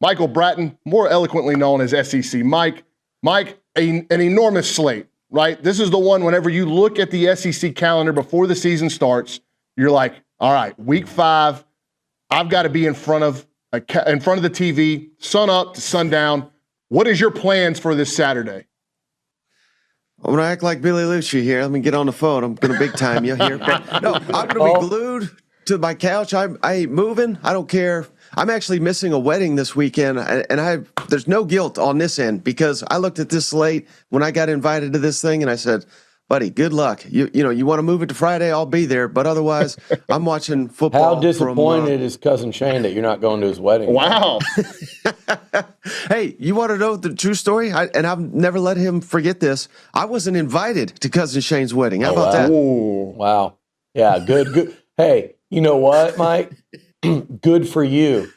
Michael Bratton, more eloquently known as SEC Mike. Mike, an enormous slate, right? This is the one whenever you look at the SEC calendar before the season starts, you're like, all right, week 5, I've got to be in front of the TV, sun up to sundown. What is your plans for this Saturday? I'm going to act like Billy Lucci here. Let me get on the phone. I'm going to big time you here. But no, I'm going to be glued to my couch. I ain't moving. I don't care. I'm actually missing a wedding this weekend, and there's no guilt on this end because I looked at this slate when I got invited to this thing, and I said, buddy, good luck. You want to move it to Friday, I'll be there. But otherwise, I'm watching football. How disappointed is Cousin Shane that you're not going to his wedding? Wow. Hey, you want to know the true story? And I've never let him forget this. I wasn't invited to Cousin Shane's wedding. How about that? Wow. Yeah, good. Hey, you know what, Mike? Good for you.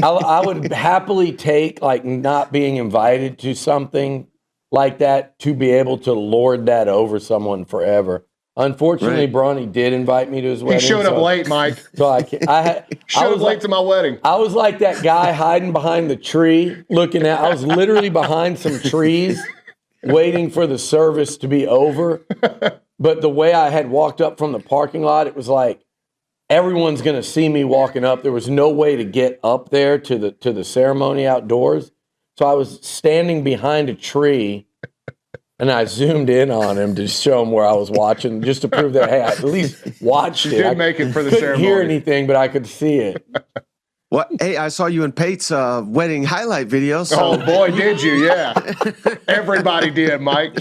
I would happily take not being invited to something like that to be able to lord that over someone forever. Unfortunately, right. Bronny did invite me to his wedding. He showed up late, Mike. So I was late to my wedding. I was like that guy hiding behind the tree, I was literally behind some trees, waiting for the service to be over. But the way I had walked up from the parking lot, it was like everyone's going to see me walking up. There was no way to get up there to the ceremony outdoors. So I was standing behind a tree, and I zoomed in on him to show him where I was watching, just to prove that, hey, I at least watched it. You did make it for the ceremony. I couldn't hear anything, but I could see it. What? Hey, I saw you in Pate's wedding highlight video. So. Oh, boy, did you, yeah. Everybody did, Mike.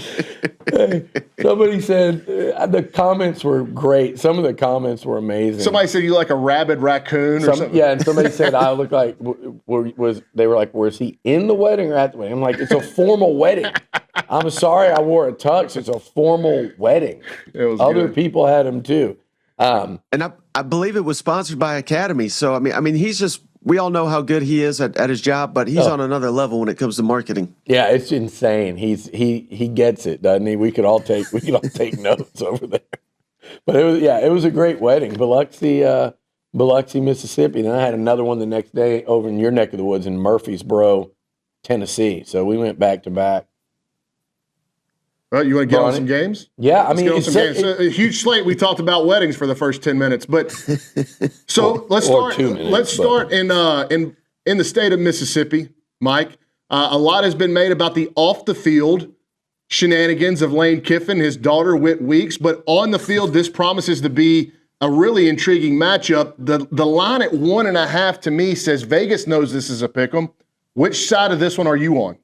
Hey, somebody said the comments were great. Some of the comments were amazing. Somebody said you like a rabid raccoon or something. Yeah, and somebody said I look like, they were like, was he in the wedding or at the wedding? I'm like, it's a formal wedding. I'm sorry I wore a tux. It's a formal wedding. Other people had them too. And I believe it was sponsored by Academy. So, I mean, he's just, we all know how good he is at his job, but he's on another level when it comes to marketing. Yeah, it's insane. He gets it, doesn't he? We could all take notes over there. But it was a great wedding. Biloxi, Mississippi. Then I had another one the next day over in your neck of the woods in Murfreesboro, Tennessee. So we went back to back. Well, you want to get on some games? Yeah, I mean, it's a huge slate. We talked about weddings for the first 10 minutes, but so let's start. 2 minutes, let's start in the state of Mississippi, Mike. A lot has been made about the off the field shenanigans of Lane Kiffin, his daughter Whit Weeks, but on the field, this promises to be a really intriguing matchup. The line at 1.5 to me says Vegas knows this is a pick'em. Which side of this one are you on?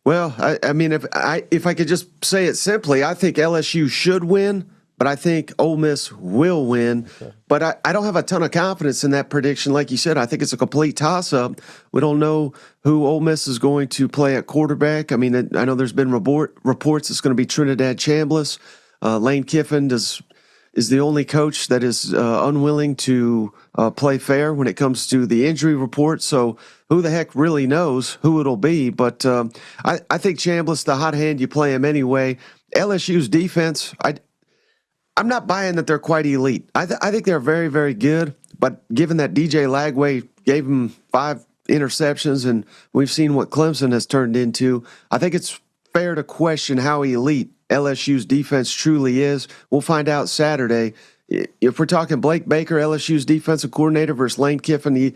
Well, I mean, if I could just say it simply, I think LSU should win, but I think Ole Miss will win. Okay. But I don't have a ton of confidence in that prediction. Like you said, I think it's a complete toss-up. We don't know who Ole Miss is going to play at quarterback. I mean, I know there's been reports it's going to be Trinidad Chambliss. Lane Kiffin is the only coach that is unwilling to play fair when it comes to the injury report. So who the heck really knows who it'll be? But I think Chambliss, the hot hand, you play him anyway. LSU's defense, I'm not buying that they're quite elite. I think they're very, very good. But given that DJ Lagway gave him 5 interceptions and we've seen what Clemson has turned into, I think it's fair to question how elite LSU's defense truly is. We'll find out Saturday. If we're talking Blake Baker, LSU's defensive coordinator, versus Lane Kiffin,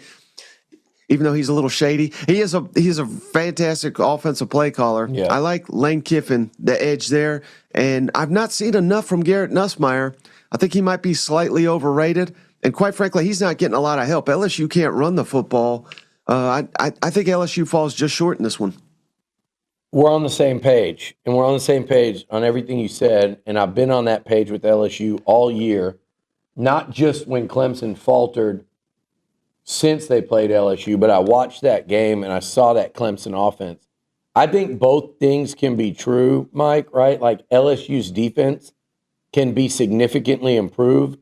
even though he's a little shady, he is a fantastic offensive play caller. Yeah. I like Lane Kiffin, the edge there, and I've not seen enough from Garrett Nussmeier. I think he might be slightly overrated, and quite frankly, he's not getting a lot of help. LSU can't run the football. I think LSU falls just short in this one. We're on the same page, and we're on the same page on everything you said, and I've been on that page with LSU all year, not just when Clemson faltered since they played LSU, but I watched that game and I saw that Clemson offense. I think both things can be true, Mike, right? Like LSU's defense can be significantly improved,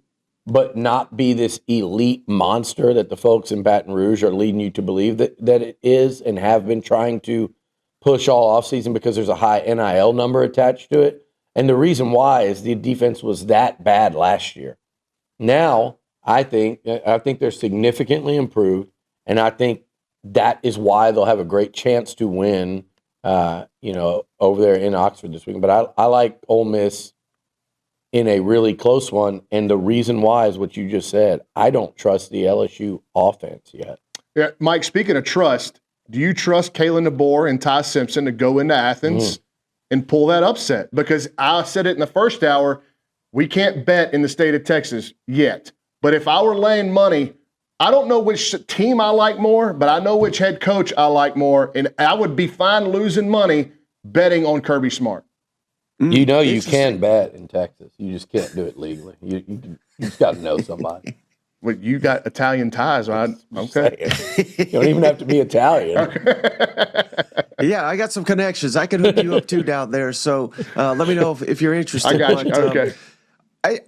but not be this elite monster that the folks in Baton Rouge are leading you to believe that it is and have been trying to push all offseason because there's a high NIL number attached to it. And the reason why is the defense was that bad last year. Now, I think they're significantly improved. And I think that is why they'll have a great chance to win, over there in Oxford this week. But I like Ole Miss in a really close one. And the reason why is what you just said. I don't trust the LSU offense yet. Yeah, Mike, speaking of trust, do you trust Kalen DeBoer and Ty Simpson to go into Athens and pull that upset? Because I said it in the first hour, we can't bet in the state of Texas yet. But if I were laying money, I don't know which team I like more, but I know which head coach I like more, and I would be fine losing money betting on Kirby Smart. You know you can bet in Texas. You just can't do it legally. You just got to know somebody. Well, you got Italian ties, right? Okay. You don't even have to be Italian. Yeah, I got some connections. I can hook you up too down there. So let me know if you're interested. I got you. Okay.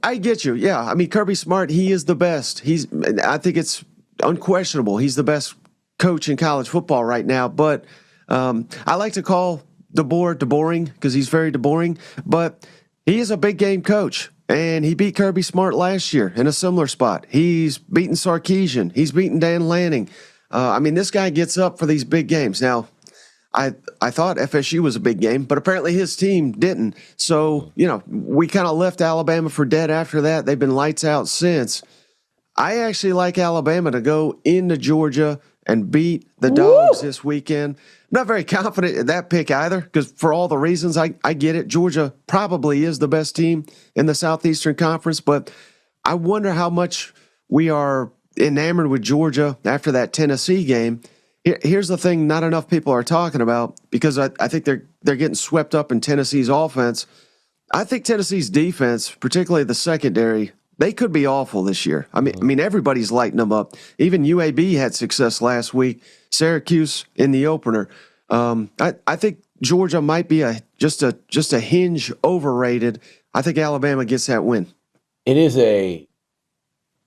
I get you. Yeah, I mean Kirby Smart, he is the best. I think it's unquestionable. He's the best coach in college football right now. But I like to call DeBoer DeBoring because he's very DeBoring. But he is a big game coach, and he beat Kirby Smart last year in a similar spot. He's beaten Sarkisian. He's beaten Dan Lanning. I mean, this guy gets up for these big games. Now, I thought FSU was a big game, but apparently his team didn't. So, we kind of left Alabama for dead after that. They've been lights out since. I actually like Alabama to go into Georgia and beat the Dogs this weekend. Not very confident in that pick either, because for all the reasons, I get it. Georgia probably is the best team in the Southeastern Conference, but I wonder how much we are enamored with Georgia after that Tennessee game. Here's the thing not enough people are talking about, because I think they're getting swept up in Tennessee's offense. I think Tennessee's defense, particularly the secondary, they could be awful this year. I mean, everybody's lighting them up. Even UAB had success last week. Syracuse in the opener. I think Georgia might be just a hinge overrated. I think Alabama gets that win. It is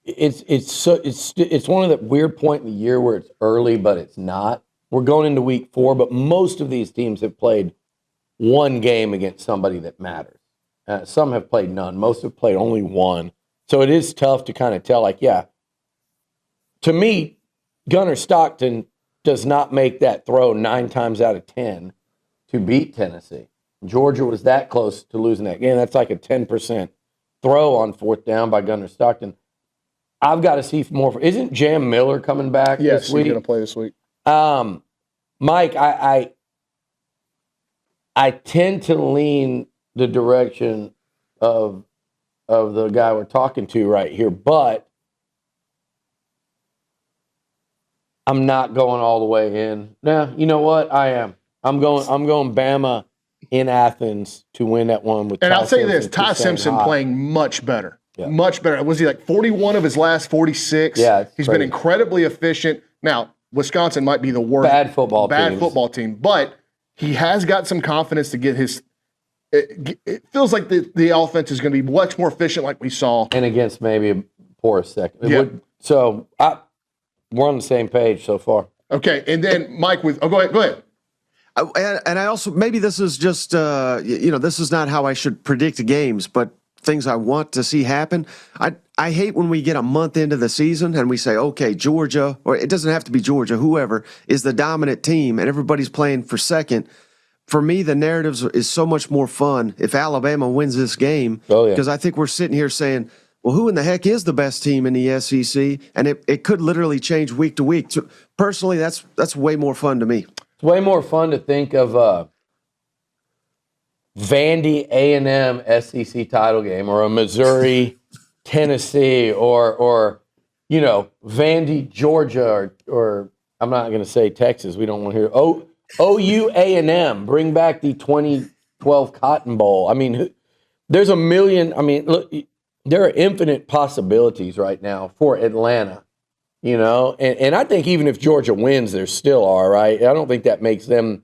it's one of the weird point in the year where it's early, but it's not. We're going into week 4, but most of these teams have played one game against somebody that matters. Some have played none. Most have played only one. So it is tough to kind of tell, to me, Gunnar Stockton does not make that throw 9 times out of 10 to beat Tennessee. Georgia was that close to losing that game. That's like a 10% throw on 4th down by Gunnar Stockton. I've got to see more. Isn't Jam Miller coming back this week? Yes, he's going to play this week. Mike, I tend to lean the direction of the guy we're talking to right here, but I'm not going all the way in. Now, you know what? I am. I'm going Bama in Athens to win that one with. And Ty I'll say Simpson this: Ty Simpson hot. playing much better. Yeah. Much better. Was he like 41 of his last 46? Yeah, he's crazy. been incredibly efficient. Now, Wisconsin might be the worst bad football team, but he has got some confidence to get his. It feels like the offense is going to be much more efficient, like we saw, and against maybe a porous second. Yeah. We're on the same page so far. Okay, and then Mike go ahead. And I also, maybe this is just, this is not how I should predict games, but things I want to see happen. I hate when we get a month into the season and we say, okay, Georgia, or it doesn't have to be Georgia, whoever, is the dominant team and everybody's playing for second. For me, the narratives is so much more fun if Alabama wins this game. Oh, yeah. Because I think we're sitting here saying, well, who in the heck is the best team in the SEC? And it could literally change week to week. So personally, that's way more fun to me. It's way more fun to think of Vandy A&M SEC title game or a Missouri Tennessee or Vandy Georgia or I'm not going to say Texas. We don't want to hear OU A&M. Bring back the 2012 Cotton Bowl. I mean, there's a million. I mean, look, there are infinite possibilities right now for Atlanta. And I think even if Georgia wins, there still are, right? I don't think that makes them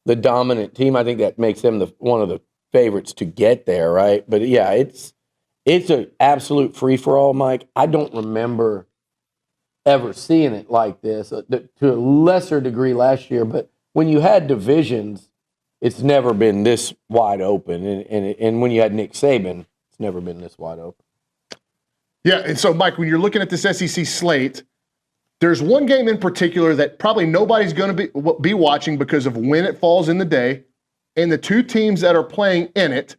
the dominant team. I think that makes them one of the favorites to get there, right? But yeah, it's an absolute free-for-all, Mike. I don't remember ever seeing it like this, to a lesser degree last year. But when you had divisions, it's never been this wide open. And when you had Nick Saban, it's never been this wide open. Yeah, and so, Mike, when you're looking at this SEC slate, There's one game in particular that probably nobody's going to be watching because of when it falls in the day and the two teams that are playing in it.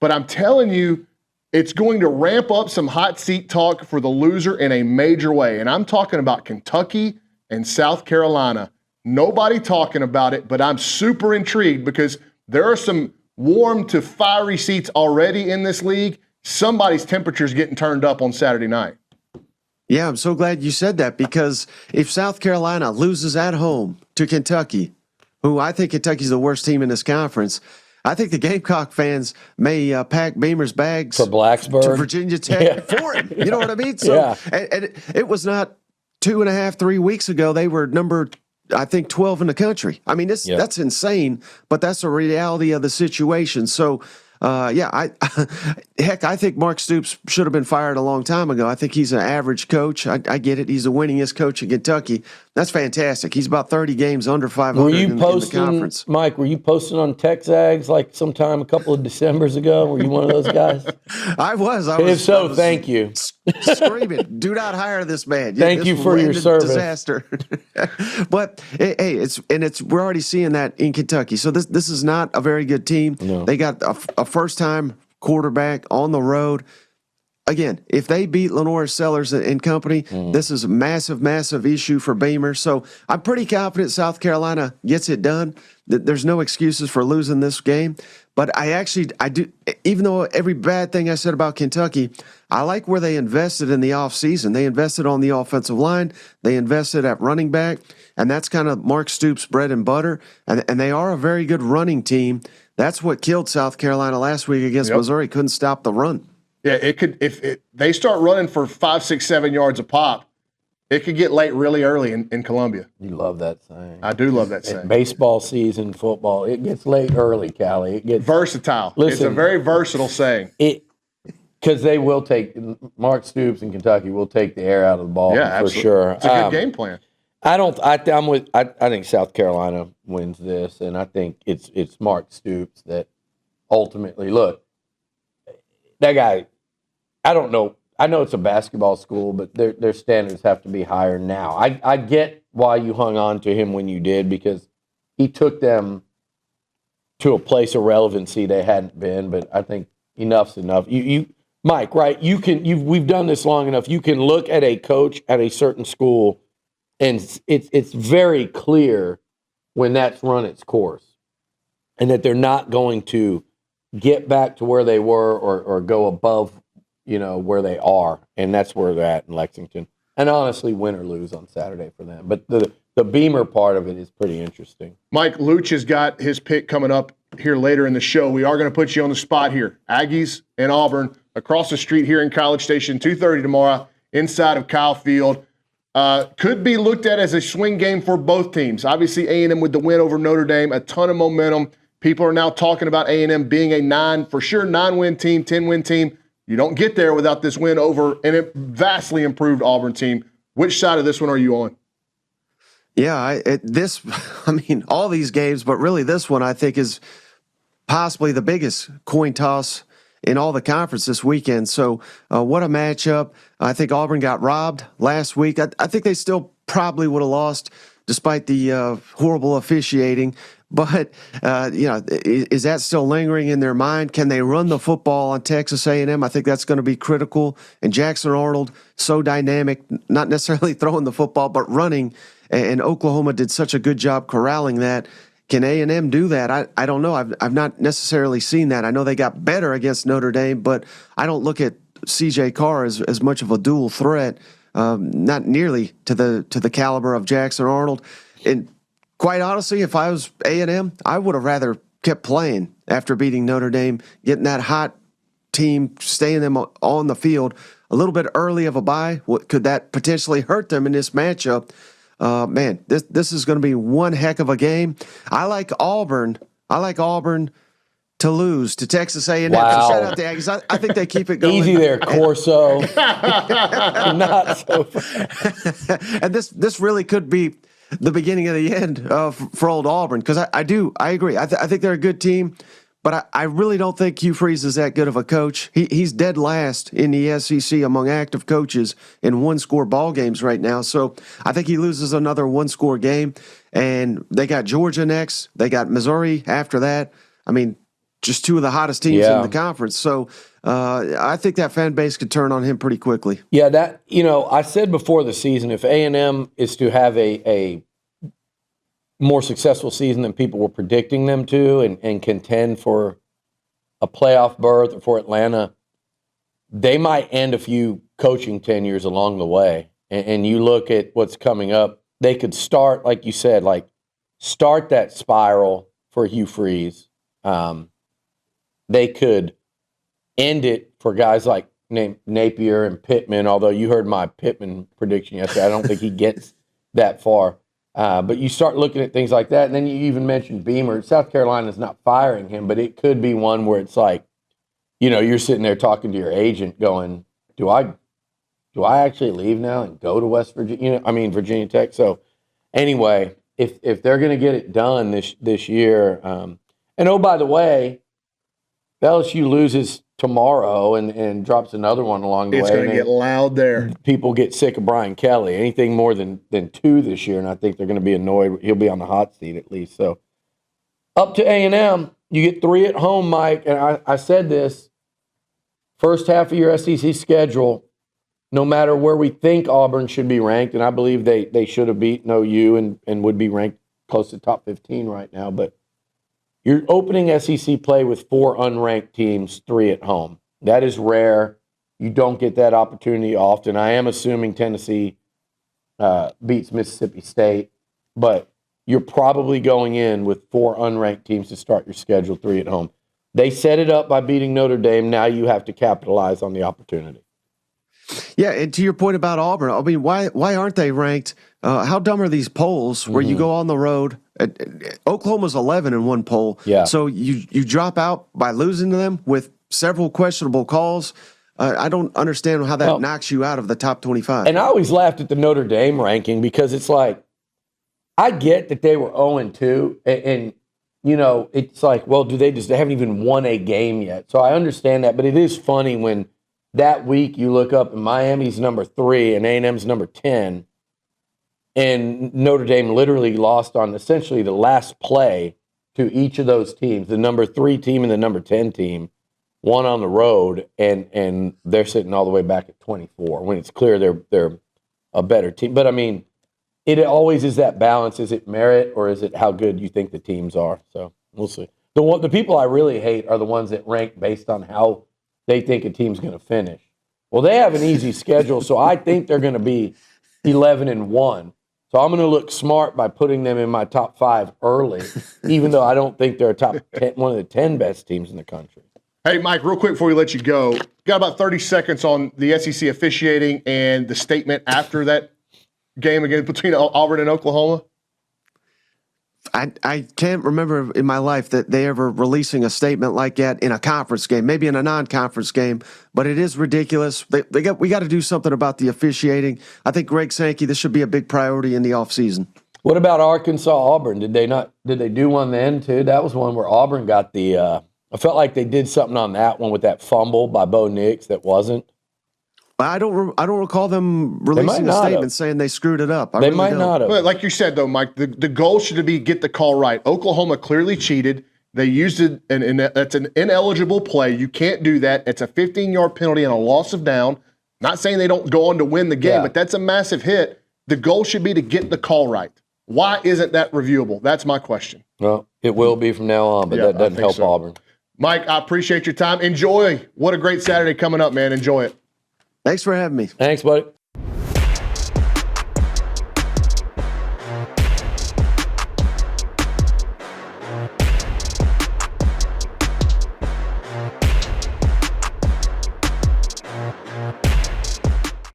But I'm telling you, it's going to ramp up some hot seat talk for the loser in a major way. And I'm talking about Kentucky and South Carolina. Nobody talking about it, but I'm super intrigued because there are some warm to fiery seats already in this league. Somebody's temperature is getting turned up on Saturday night. Yeah, I'm so glad you said that because if South Carolina loses at home to Kentucky, who I think Kentucky's the worst team in this conference, I think the Gamecock fans may pack Beamer's bags for Blacksburg to Virginia Tech for him. You know what I mean? So, and it was not 2.5, 3 weeks ago. They were number, I think, 12 in the country. I mean, that's insane, but that's the reality of the situation. So, I think Mark Stoops should have been fired a long time ago. I think he's an average coach. I get it. He's the winningest coach in Kentucky. That's fantastic. He's about 30 games under 500 in the conference. Mike, were you posting on TexAgs like sometime a couple of Decembers ago? Were you one of those guys? I was. If so, thank you. Screaming, do not hire this man. Thank you for your service. Disaster. But hey, we're already seeing that in Kentucky. So this is not a very good team. No. They got a first-time quarterback on the road. Again, if they beat Lenore Sellers and company, this is a massive, massive issue for Beamer. So I'm pretty confident South Carolina gets it done. There's no excuses for losing this game. But I do, even though every bad thing I said about Kentucky, I like where they invested in the offseason. They invested on the offensive line. They invested at running back. And that's kind of Mark Stoops' bread and butter. And they are a very good running team. That's what killed South Carolina last week against Missouri. Couldn't stop the run. Yeah, it could. If they start running for 5, 6, 7 yards a pop, it could get late really early in Columbia. You love that saying. I do love that saying. Baseball season, football, it gets late early, Callie. It gets versatile. Listen, it's a very versatile saying. Because they will take Mark Stoops in Kentucky will take the air out of the ball for sure. It's a good game plan. I think South Carolina wins this, and I think it's Mark Stoops that ultimately look. That guy, I don't know. I know it's a basketball school, but their standards have to be higher now. I get why you hung on to him when you did because he took them to a place of relevancy they hadn't been. But I think enough's enough. You Mike, right? We've done this long enough. You can look at a coach at a certain school, and it's very clear when that's run its course, and that they're not going to get back to where they were or go above, where they are. And that's where they're at in Lexington. And honestly, win or lose on Saturday for them. But the Beamer part of it is pretty interesting. Mike Luch has got his pick coming up here later in the show. We are going to put you on the spot here. Aggies and Auburn across the street here in College Station, 2:30 tomorrow inside of Kyle Field. Could be looked at as a swing game for both teams. Obviously, A&M with the win over Notre Dame, a ton of momentum. People are now talking about A&M being a 9-win team, 10-win team. You don't get there without this win over a vastly improved Auburn team. Which side of this one are you on? Yeah, all these games, but really this one I think is possibly the biggest coin toss in all the conference this weekend. So what a matchup. I think Auburn got robbed last week. I think they still probably would have lost despite the horrible officiating. But, is that still lingering in their mind? Can they run the football on Texas A&M? I think that's going to be critical. And Jackson Arnold, so dynamic, not necessarily throwing the football, but running. And Oklahoma did such a good job corralling that. Can A&M do that? I don't know. I've not necessarily seen that. I know they got better against Notre Dame, but I don't look at C.J. Carr as much of a dual threat, not nearly to the caliber of Jackson Arnold. And quite honestly, if I was A&M, I would have rather kept playing after beating Notre Dame, getting that hot team, staying them on the field a little bit early of a bye. Could that potentially hurt them in this matchup? This is going to be one heck of a game. I like Auburn to lose to Texas A&M. Wow. Shout out to Aggies. I think they keep it going. Easy there, Corso. Not so fast. And this really could be the beginning of the end for old Auburn because I agree. I think they're a good team, But I really don't think Hugh Freeze is that good of a coach. He's dead last in the SEC among active coaches in one-score ball games right now. So I think he loses another one-score game. And they got Georgia next. They got Missouri after that. I mean, just two of the hottest teams in the conference. So I think that fan base could turn on him pretty quickly. Yeah, that, I said before the season, if A&M is to have a more successful season than people were predicting them to and contend for a playoff berth or for Atlanta, they might end a few coaching tenures along the way. And you look at what's coming up, they could start, like you said, start that spiral for Hugh Freeze. They could end it for guys like Napier and Pittman, although you heard my Pittman prediction yesterday. I don't think he gets that far. But you start looking at things like that, and then you even mentioned Beamer. South Carolina's not firing him, but it could be one where it's like, you're sitting there talking to your agent going, do I actually leave now and go to West Virginia? Virginia Tech. So anyway, if they're going to get it done this year, and oh, by the way, if LSU loses tomorrow and drops another one along the way, it's going to get loud there. People get sick of Brian Kelly. Anything more than 2 this year, and I think they're going to be annoyed. He'll be on the hot seat at least. So up to A&M, you get 3 at home, Mike. And I said this, first half of your SEC schedule, no matter where we think Auburn should be ranked, and I believe they should have beaten OU and would be ranked close to top 15 right now, but you're opening SEC play with 4 unranked teams, 3 at home. That is rare. You don't get that opportunity often. I am assuming Tennessee beats Mississippi State, but you're probably going in with 4 unranked teams to start your schedule, 3 at home. They set it up by beating Notre Dame. Now you have to capitalize on the opportunity. Yeah, and to your point about Auburn, I mean, why aren't they ranked? How dumb are these polls where you go on the road? Oklahoma's 11 in one poll. Yeah. So you drop out by losing to them with several questionable calls. I don't understand how that knocks you out of the top 25. And I always laughed at the Notre Dame ranking because it's like, I get that they were 0-2, and it's like, well, they haven't even won a game yet. So I understand that, but it is funny when that week you look up and Miami's number 3 and A&M's number 10, and Notre Dame literally lost on essentially the last play to each of those teams, the number 3 team and the number 10 team, one on the road, and they're sitting all the way back at 24 when it's clear they're a better team. But I mean, it always is that balance. Is it merit or is it how good you think the teams are? So we'll see. The people I really hate are the ones that rank based on how they think a team's going to finish. Well, they have an easy schedule, so I think they're going to be 11-1. So I'm going to look smart by putting them in my top 5 early, even though I don't think they're one of the 10 best teams in the country. Hey, Mike, real quick before we let you go, got about 30 seconds on the SEC officiating and the statement after that game again between Auburn and Oklahoma. I can't remember in my life that they ever releasing a statement like that in a conference game, maybe in a non-conference game, but it is ridiculous. We got to do something about the officiating. I think Greg Sankey, this should be a big priority in the offseason. What about Arkansas Auburn? Did they do one then too? That was one where Auburn got the I felt like they did something on that one with that fumble by Bo Nix that wasn't. I don't recall them releasing a statement saying they screwed it up. They might not have. But like you said, though, Mike, the goal should be get the call right. Oklahoma clearly cheated. They used it, and that's an ineligible play. You can't do that. It's a 15-yard penalty and a loss of down. Not saying they don't go on to win the game, but that's a massive hit. The goal should be to get the call right. Why isn't that reviewable? That's my question. Well, it will be from now on, but that doesn't help Auburn. Mike, I appreciate your time. Enjoy. What a great Saturday coming up, man. Enjoy it. Thanks for having me. Thanks, buddy.